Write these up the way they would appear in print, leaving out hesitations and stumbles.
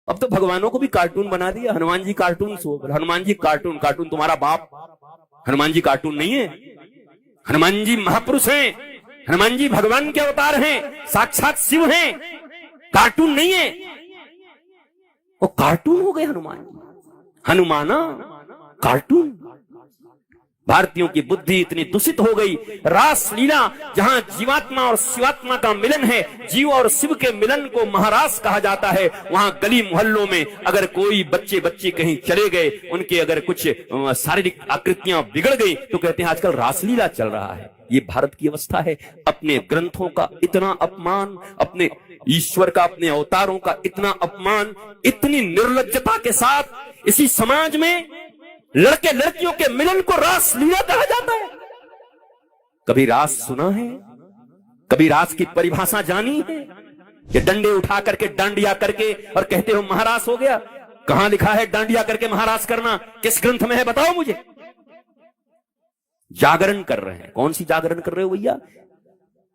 अब तो भगवानों को भी कार्टून बना दिया। Hanuman ji cartoon Hanuman ji cartoon, cartoon तुम्हारा बाप। हनुमान जी कार्टून नहीं है, हनुमान जी महापुरुष हैं, हनुमान जी भगवान के अवतार हैं, साक्षात शिव हैं, कार्टून नहीं है। वो कार्टून हो गए हनुमान जी, हनुमाना कार्टून। भारतीयों की बुद्धि इतनी दूषित हो गई। रास लीला जहां जीवात्मा और शिवात्मा का मिलन है, जीव और शिव के मिलन को महारास कहा जाता है, वहां गली मोहल्लों में अगर कोई बच्चे कहीं चले गए, उनके अगर कुछ शारीरिक आकृतियां बिगड़ गई तो कहते हैं आजकल रासलीला चल रहा है। ये भारत की अवस्था है। अपने ग्रंथों का इतना अपमान, अपने ईश्वर का, अपने अवतारों का इतना अपमान, इतनी निर्लज्जता के साथ इसी समाज में लड़के लड़कियों के मिलन को रास लीला कहा जाता है। कभी रास सुना है? कभी रास की परिभाषा जानी है? ये डंडे उठा करके डांडिया करके और कहते हो महारास हो गया। कहां लिखा है डांडिया करके महारास करना? किस ग्रंथ में है बताओ मुझे। जागरण कर रहे हैं। कौन सी जागरण कर रहे हो भैया?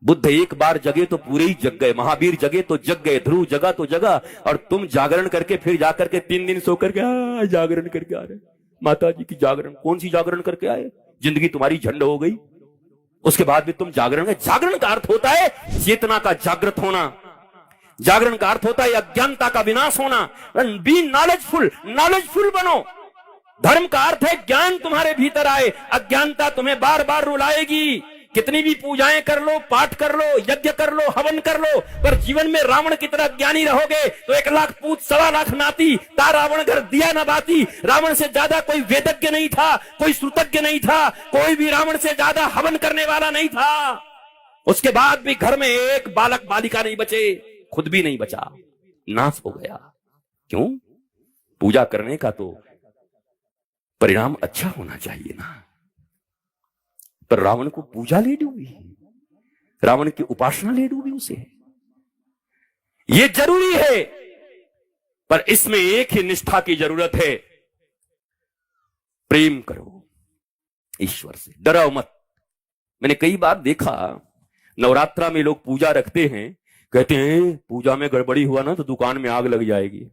बुद्ध एक बार जगे तो पूरे ही जग गए, महावीर जगे तो जग गए, ध्रुव जगा तो जगा, और तुम जागरण करके फिर जाकर के 3 दिन सो करके जागरण करके आ रहे। माता जी की जागरण, कौन सी जागरण करके आए? जिंदगी तुम्हारी झंड हो गई, उसके बाद भी तुम जागरण में। जागरण का अर्थ होता है चेतना का जागृत होना। जागरण का अर्थ होता है अज्ञानता का विनाश होना। बी नॉलेजफुल, नॉलेजफुल बनो। धर्म का अर्थ है ज्ञान तुम्हारे भीतर आए। अज्ञानता तुम्हें बार बार रुलाएगी। कितनी भी पूजाएं कर लो, पाठ कर लो, यज्ञ कर लो, हवन कर लो, पर जीवन में रावण की तरह ज्ञानी रहोगे तो 1 लाख पूत 1.25 लाख नाती, ता रावण घर दिया न बाती। रावण से ज्यादा कोई वेदज्ञ नहीं था, कोई श्रुतज्ञ नहीं था, कोई भी रावण से ज्यादा हवन करने वाला नहीं था। उसके बाद भी घर में एक बालक बालिका नहीं बचे, खुद भी नहीं बचा, नाश हो गया। क्यों? पूजा करने का तो परिणाम अच्छा होना चाहिए ना। पर रावण को पूजा ले डूबी, रावण की उपासना ले डूबी उसे। यह जरूरी है, पर इसमें एक ही निष्ठा की जरूरत है। प्रेम करो ईश्वर से, डरो मत। मैंने कई बार देखा नवरात्रा में लोग पूजा रखते हैं, कहते हैं पूजा में गड़बड़ी हुआ ना तो दुकान में आग लग जाएगी।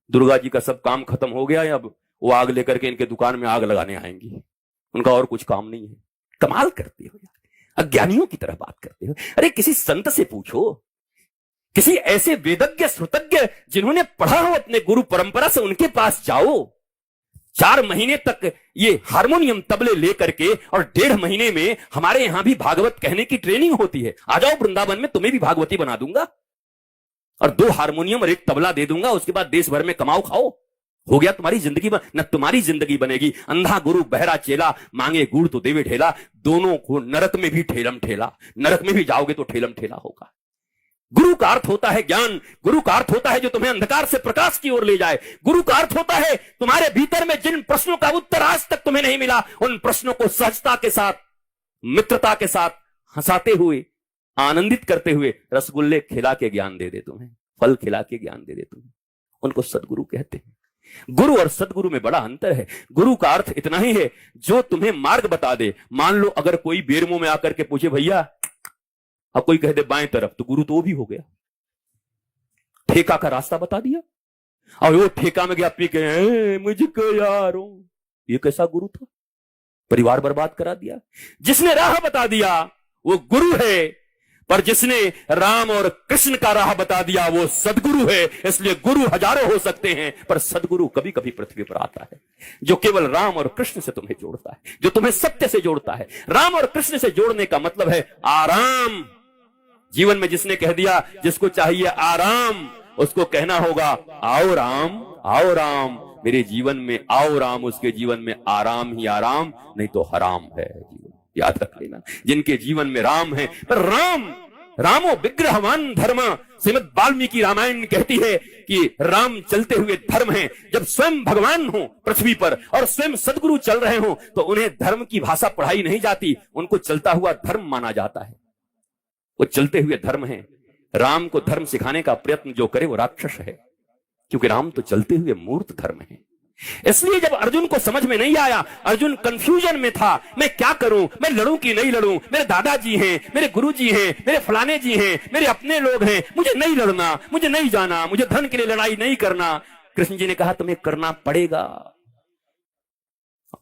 दुर्गा जी का सब काम खत्म हो गया है, अब वो आग लेकर के इनके दुकान में आग लगाने आएंगी। उनका और कुछ काम नहीं है। कमाल करते हो यार, अज्ञानियों की तरह बात करते हो। अरे किसी संत से पूछो, किसी ऐसे वेदज्ञ श्रुतज्ञ जिन्होंने पढ़ा हो अपने गुरु परंपरा से, उनके पास जाओ। 4 महीने तक ये हारमोनियम तबले लेकर के और 1.5 महीने में हमारे यहां भी भागवत कहने की ट्रेनिंग होती है। आ जाओ वृंदावन में, तुम्हें भी भागवती बना दूंगा और 2 हारमोनियम और 1 तबला दे दूंगा। उसके बाद देश भर में कमाओ खाओ, हो गया तुम्हारी जिंदगी। न तुम्हारी जिंदगी बनेगी। अंधा गुरु बहरा चेला, मांगे गुड़ तो देवे ढेला। दोनों को नरक में भी ठेलम ठेला, नरक में भी जाओगे तो ठेलम ठेला होगा। गुरु का अर्थ होता है ज्ञान। गुरु का अर्थ होता है जो तुम्हें अंधकार से प्रकाश की ओर ले जाए। गुरु का अर्थ होता है तुम्हारे भीतर में जिन प्रश्नों का उत्तर आज तक तुम्हें नहीं मिला, उन प्रश्नों को सहजता के साथ, मित्रता के साथ, हंसाते हुए, आनंदित करते हुए रसगुल्ले खिला के ज्ञान दे दे तुम्हें, फल खिला के ज्ञान दे दे तुम्हें। उनको सदगुरु कहते हैं। गुरु और सदगुरु में बड़ा अंतर है। गुरु का अर्थ इतना ही है जो तुम्हें मार्ग बता दे। मान लो अगर कोई बेरमो में आकर के पूछे भैया, अब कोई कह दे बाएं तरफ, तो गुरु तो वो भी हो गया। ठेका का रास्ता बता दिया और वो ठेका में गया पी के मुझको यारो, ये कैसा गुरु था? परिवार बर्बाद करा दिया। जिसने राह बता दिया वो गुरु है, पर जिसने राम और कृष्ण का राह बता दिया वो सदगुरु है। इसलिए गुरु हजारों हो सकते हैं, पर सदगुरु कभी कभी पृथ्वी पर आता है, जो केवल राम और कृष्ण से तुम्हें जोड़ता है, जो तुम्हें सत्य से जोड़ता है। राम और कृष्ण से जोड़ने का मतलब है आराम। जीवन में जिसने कह दिया जिसको चाहिए आराम, उसको कहना होगा आओ राम, आओ राम मेरे जीवन में, आओ राम। उसके जीवन में आराम ही आराम, नहीं तो हराम है जीवन। याद रख लेना, जिनके जीवन में राम है। पर रामो विग्रहवान धर्म, श्रीमद् वाल्मीकि रामायण कहती है कि राम चलते हुए धर्म है। जब स्वयं भगवान हो पृथ्वी पर और स्वयं सदगुरु चल रहे हो तो उन्हें धर्म की भाषा पढ़ाई नहीं जाती, उनको चलता हुआ धर्म माना जाता है। वो चलते हुए धर्म है। राम को धर्म सिखाने का प्रयत्न जो करे वो राक्षस है, क्योंकि राम तो चलते हुए मूर्त धर्म है। इसलिए जब अर्जुन को समझ में नहीं आया, अर्जुन कंफ्यूजन में था, मैं क्या करूं, मैं लड़ूं कि नहीं लड़ूं, मेरे दादाजी हैं, मेरे गुरुजी हैं, मेरे फलाने जी हैं, मेरे अपने लोग हैं, मुझे नहीं लड़ना, मुझे नहीं जाना, मुझे धन के लिए लड़ाई नहीं करना। कृष्ण जी ने कहा तुम्हें करना पड़ेगा।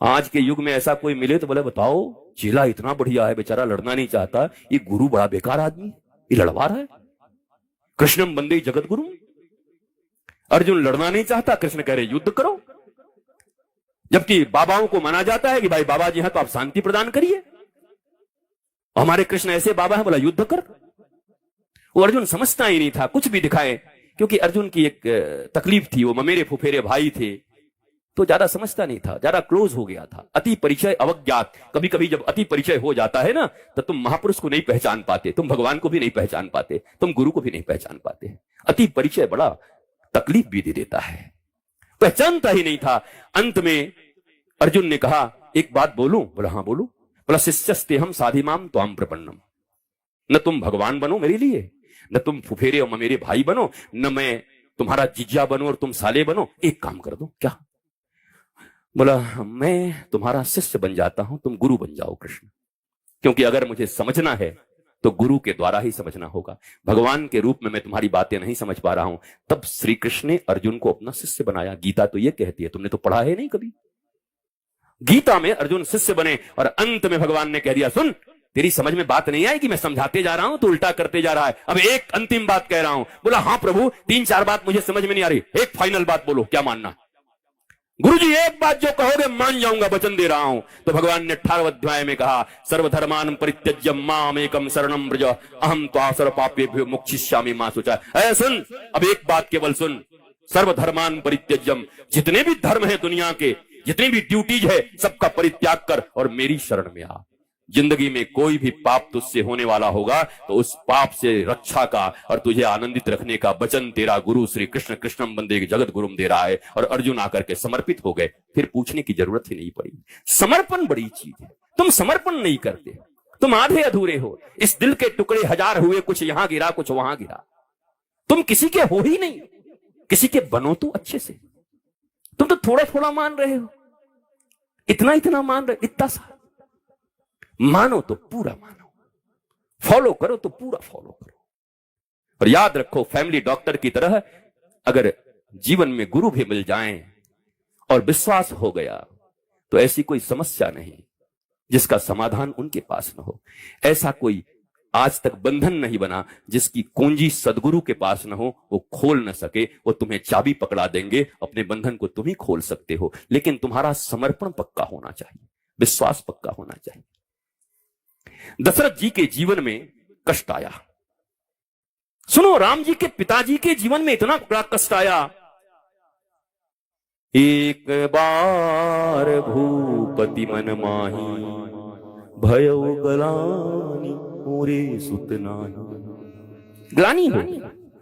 आज के युग में ऐसा कोई मिले तो बोले बताओ चेला इतना बढ़िया है, बेचारा लड़ना नहीं चाहता, ये गुरु बड़ा बेकार आदमी, ये लड़वा रहा है। कृष्णम वंदे जगत गुरु। अर्जुन लड़ना नहीं चाहता, कृष्ण कह रहे युद्ध करो। जबकि बाबाओं को माना जाता है कि भाई बाबा जी हैं तो आप शांति प्रदान करिए। हमारे कृष्ण ऐसे बाबा है, बोला युद्ध कर। वो अर्जुन समझता ही नहीं था कुछ भी दिखाए, क्योंकि अर्जुन की एक तकलीफ थी, वो ममेरे फुफेरे भाई थे तो ज्यादा समझता नहीं था, ज्यादा क्लोज हो गया था। अति परिचय अवज्ञात। कभी कभी जब अति परिचय हो जाता है ना तो तुम महापुरुष को नहीं पहचान पाते, तुम भगवान को भी नहीं पहचान पाते, तुम गुरु को भी नहीं पहचान पाते। अति परिचय बड़ा तकलीफ भी दे देता है, पहचानता ही नहीं था। अंत में अर्जुन ने कहा एक बात बोलूं? बोला हाँ बोलूं। बोला शिष्यस्ते हम साधिमाम त्वाम प्रपन्नम। न तुम भगवान बनो मेरे लिए, न तुम फुफेरे और मेरे भाई बनो, न मैं तुम्हारा जीजा बनो और तुम साले बनो। एक काम कर दो। क्या? बोला मैं तुम्हारा शिष्य बन जाता हूं, तुम गुरु बन जाओ कृष्ण। क्योंकि अगर मुझे समझना है तो गुरु के द्वारा ही समझना होगा। भगवान के रूप में मैं तुम्हारी बातें नहीं समझ पा रहा हूं। तब श्री कृष्ण ने अर्जुन को अपना शिष्य बनाया। गीता तो ये कहती है, तुमने तो पढ़ा है नहीं कभी। गीता में अर्जुन शिष्य बने और अंत में भगवान ने कह दिया सुन, तेरी समझ में बात नहीं आई कि मैं समझाते जा रहा हूं तो उल्टा करते जा रहा है। अब एक अंतिम बात कह रहा हूं। बोला हाँ प्रभु, 3-4 बात मुझे समझ में नहीं आ रही, एक फाइनल बात बोलो, क्या मानना? गुरुजी एक बात जो कहोगे मान जाऊंगा, वचन दे रहा हूं। तो भगवान ने 18वें अध्याय में कहा सर्वधर्मान परित्यज्य माम एकम शरणम व्रज अहम त्वा सर्व पापेभ्यो मोक्षयिष्यामि मा शुचा। ऐ सुन, अब एक बात केवल सुन, सर्वधर्मान परित्यज्यम, जितने भी धर्म है दुनिया के, जितनी भी ड्यूटीज है, सबका परित्याग कर और मेरी शरण में आ। जिंदगी में कोई भी पाप तुझसे होने वाला होगा तो उस पाप से रक्षा का और तुझे आनंदित रखने का वचन तेरा गुरु श्री कृष्ण कृष्णम वंदे जगत गुरुम दे रहा है। और अर्जुन आकर के समर्पित हो गए, फिर पूछने की जरूरत ही नहीं पड़ी। समर्पण बड़ी चीज है। तुम समर्पण नहीं करते, तुम आधे अधूरे हो। इस दिल के टुकड़े 1000 हुए, कुछ यहां गिरा कुछ वहां गिरा। तुम किसी के हो ही नहीं, किसी के बनो तो अच्छे से। तुम तो थोड़ा थोड़ा मान रहे हो, इतना इतना मान रहे, इतना सा मानो तो पूरा मानो, फॉलो करो तो पूरा फॉलो करो। और याद रखो, फैमिली डॉक्टर की तरह अगर जीवन में गुरु भी मिल जाएं और विश्वास हो गया तो ऐसी कोई समस्या नहीं जिसका समाधान उनके पास न हो। ऐसा कोई आज तक बंधन नहीं बना जिसकी कुंजी सदगुरु के पास न हो, वो खोल न सके। वो तुम्हें चाबी पकड़ा देंगे, अपने बंधन को तुम ही खोल सकते हो, लेकिन तुम्हारा समर्पण पक्का होना चाहिए, विश्वास पक्का होना चाहिए। दशरथ जी के जीवन में कष्ट आया। सुनो, राम जी के पिताजी के जीवन में इतना बड़ा कष्ट आया। एक बार भूपति मन माही भयो गलानी मोरे सुत नाही। ग्लानी हो,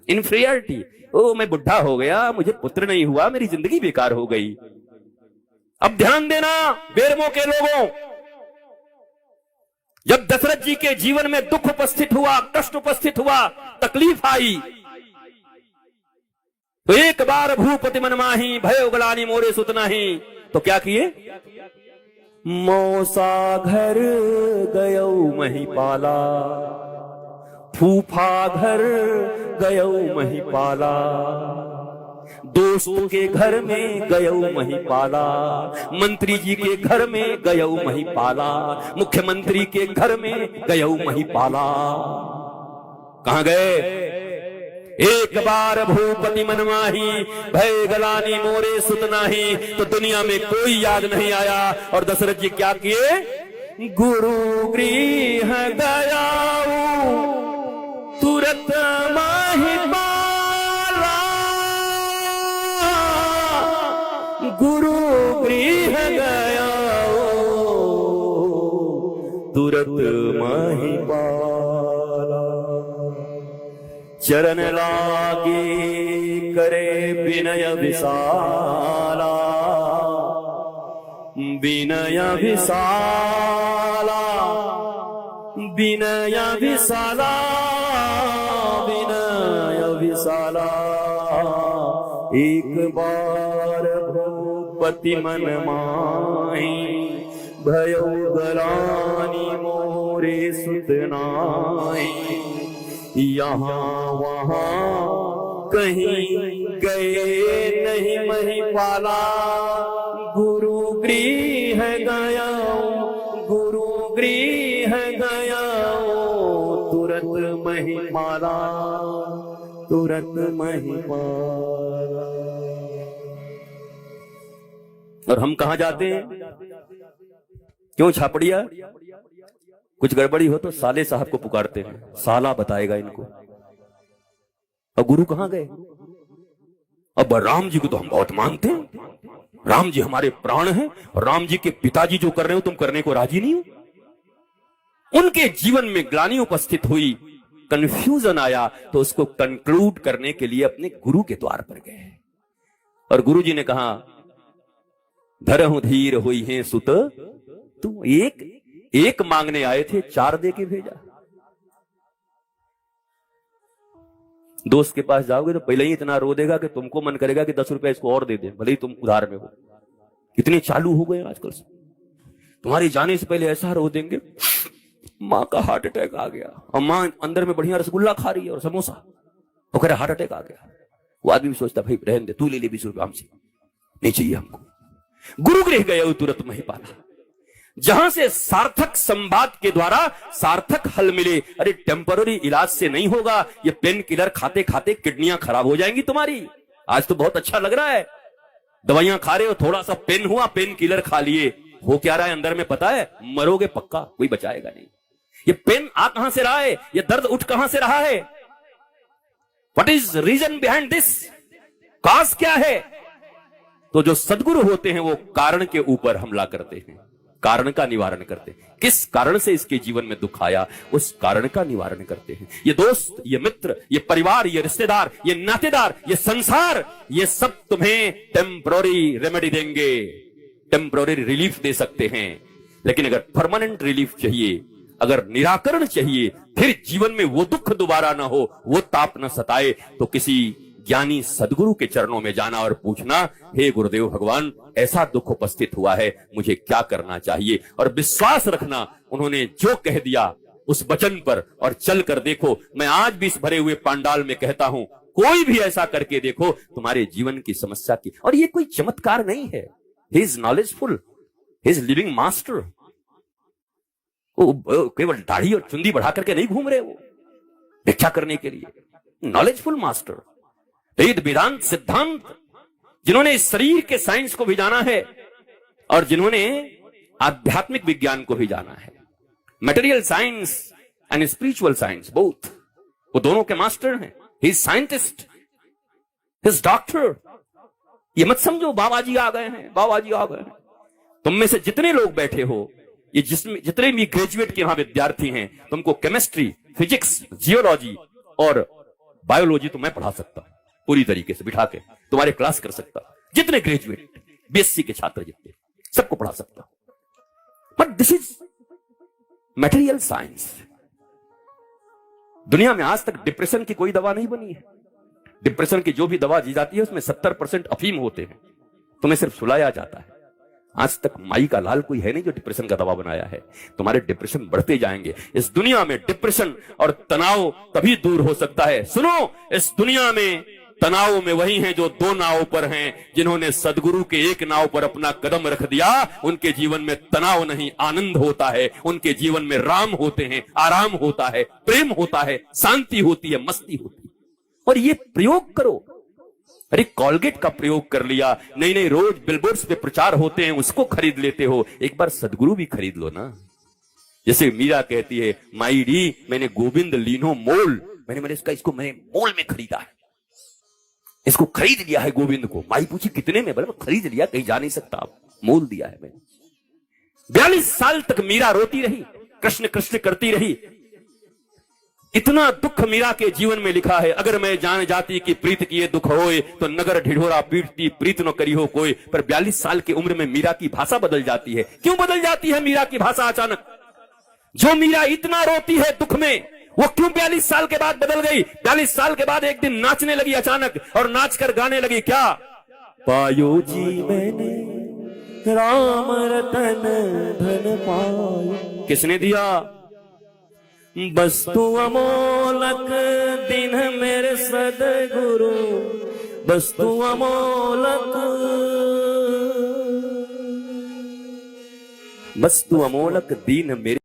इन्फीरियरिटी, ओ मैं बुढ़ा हो गया, मुझे पुत्र नहीं हुआ, मेरी जिंदगी बेकार हो गई। अब ध्यान देना बेरमो के लोगों, जब दशरथ जी के जीवन में दुख उपस्थित हुआ, कष्ट उपस्थित हुआ, तकलीफ आई, तो एक बार भूपति मन माही भयो गलानी मोरे सुत नाही। तो क्या किए? मौसा घर गयो महिपाला, फूफा घर गयो महिपाला, दोस्त के घर में गयो महिपाला, मंत्री जी के घर में गयो महिपाला, मुख्यमंत्री के घर में गयो महिपाला। कहां गए? एक बार भूपति मन माही भय गलानी मोरे सुत नाही। तो दुनिया में कोई याद नहीं आया। और दशरथ जी क्या किए? गुरु गृह गया तुरंत महिपाला, गुरु गृह गया तुरंत महिपाला। चरण लागे करे विनय विशाला, विनय विशाला, विनय विशाला, विनय विशाला। एक बार भूपति मन माही भयो गलानी मोरे सुत नाही। यहाँ वहाँ कहीं गए नहीं महिपाला, गुरु गृह गया, गुरु गृह गया, तुरंत महिपाला, तुरंत महिपाला। और हम कहां जाते हैं? क्यों छापड़िया? कुछ गड़बड़ी हो तो साले साहब को पुकारते हैं, साला बताएगा इनको। और गुरु कहां गए? अब राम जी को तो हम बहुत मानते हैं, राम जी हमारे प्राण हैं, और राम जी के पिताजी जो कर रहे हो तुम करने को राजी नहीं हो। उनके जीवन में ग्लानि उपस्थित हुई, कंफ्यूजन आया, तो उसको कंक्लूड करने के लिए अपने गुरु के द्वार पर गए। और गुरु जी ने कहा, धरहु धीर हुई है सुत, तुम एक मांगने आए थे, 4 दे के भेजा। दोस्त के पास जाओगे तो पहले ही इतना रो देगा कि तुमको मन करेगा कि 10 रुपए इसको और दे दे, भले ही तुम उधार में हो। इतने चालू हो गए आजकल से, तुम्हारी जाने से पहले ऐसा रो देंगे, माँ का हार्ट अटैक आ गया, और माँ अंदर में बढ़िया रसगुल्ला खा रही है और समोसा, वो कह रहा हार्ट अटैक आ गया। वो आदमी भी सोचता भाई रहने दे, तू ले ले 20 रुपए हमसे, नहीं चाहिए हमको। गुरु गृह गए तुरंत महिपाला, जहां से सार्थक संवाद के द्वारा सार्थक हल मिले। अरे टेम्पररी इलाज से नहीं होगा, ये पेन किलर खाते खाते किडनियां खराब हो जाएंगी तुम्हारी। आज तो बहुत अच्छा लग रहा है, दवाइयां खा रहे हो, थोड़ा सा पेन हुआ, पेन किलर खा लिए, हो क्या रहा है अंदर में पता है? मरोगे पक्का, कोई बचाएगा नहीं। ये पेन आ कहां से रहा है? ये दर्द उठ कहां से रहा है? What is reason behind this? Cause क्या है? तो जो सद्गुरु होते हैं वो कारण के ऊपर हमला करते हैं, कारण का निवारण करते हैं। किस कारण से इसके जीवन में दुख आया, उस कारण का निवारण करते हैं। ये दोस्त, ये मित्र, ये परिवार, ये रिश्तेदार, ये नातेदार, ये संसार, ये सब तुम्हें टेम्पररी रेमेडी देंगे, टेम्पररी रिलीफ दे सकते हैं। लेकिन अगर परमानेंट रिलीफ चाहिए, अगर निराकरण चाहिए, फिर जीवन में वो दुख दोबारा ना हो, वो ताप न सताए, तो किसी ज्ञानी सदगुरु के चरणों में जाना और पूछना, हे गुरुदेव भगवान, ऐसा दुख उपस्थित हुआ है, मुझे क्या करना चाहिए? और विश्वास रखना, उन्होंने जो कह दिया उस वचन पर, और चल कर देखो। मैं आज भी इस भरे हुए पंडाल में कहता हूं, कोई भी ऐसा करके देखो, तुम्हारे जीवन की समस्या की। और ये कोई चमत्कार नहीं है, he is knowledgeful, he is living master. वो केवल दाढ़ी और चुंदी बढ़ा करके नहीं घूम रहे, वो व्याख्या करने के लिए नॉलेजफुल मास्टर। वेद वेदांत सिद्धांत, जिन्होंने इस शरीर के साइंस को भी जाना है और जिन्होंने आध्यात्मिक विज्ञान को भी जाना है, material science and spiritual science both, वो दोनों के मास्टर हैं। He is scientist, he is doctor. ये मत समझो बाबा जी आ गए हैं, बाबा जी आ गए हैं। तुम में से जितने लोग बैठे हो, ये जितने भी ग्रेजुएट के यहां विद्यार्थी हैं, तुमको केमिस्ट्री, फिजिक्स, जियोलॉजी और बायोलॉजी तो मैं पढ़ा सकता हूं, पूरी तरीके से बिठा के तुम्हारे क्लास कर सकता। जितने ग्रेजुएट बीएससी के छात्र जितने, सबको पढ़ा सकता। But this is material science. दुनिया में आज तक डिप्रेशन की कोई दवा नहीं बनी है। डिप्रेशन की जो भी दवा दी जाती है उसमें 70% अफीम होते हैं, तुम्हें सिर्फ सुलाया जाता है। आज तक माई का लाल कोई है नहीं जो डिप्रेशन का दवा बनाया है। तुम्हारे डिप्रेशन बढ़ते जाएंगे। इस दुनिया में डिप्रेशन और तनाव तभी दूर हो सकता है। सुनो, इस दुनिया में तनाव में वही हैं जो 2 नाव पर हैं। जिन्होंने सदगुरु के एक नाव पर अपना कदम रख दिया, उनके जीवन में तनाव नहीं, आनंद होता है। उनके जीवन में राम होते हैं, आराम होता है, प्रेम होता है, शांति होती है, मस्ती होती है। और ये प्रयोग करो। अरे कॉलगेट का प्रयोग कर लिया, नहीं नहीं, रोज बिलबोर्ड्स पे प्रचार होते हैं, उसको खरीद लेते हो। एक बार सदगुरु भी खरीद लो ना। जैसे मीरा कहती है, माई डी मैंने गोविंद लीनो मोल, मैंने इसको मैंने मोल में खरीदा है, इसको खरीद लिया है गोविंद को। माई पूछी कितने में? बोले खरीद लिया, कहीं जा नहीं सकता, आप मोल दिया है मैंने। 42 साल तक मीरा रोती रही, कृष्ण कृष्ण करती रही। इतना दुख मीरा के जीवन में लिखा है, अगर मैं जान जाती कि प्रीत किए दुख होए, तो नगर ढिढोरा पीटती प्रीत न करी हो कोई। पर 42 साल की उम्र में मीरा की भाषा बदल जाती है। क्यों बदल जाती है मीरा की भाषा अचानक? जो मीरा इतना रोती है दुख में, वो क्यों 42 साल के बाद बदल गई? 42 साल के बाद एक दिन नाचने लगी अचानक, और नाच कर गाने लगी क्या? पायो जी मैंने राम रतन धन पायो। किसने दिया? वस्तु अमोलक दिन मेरे सदगुरु, बस तू अमोलक, बस तू अमोलक दीन मेरे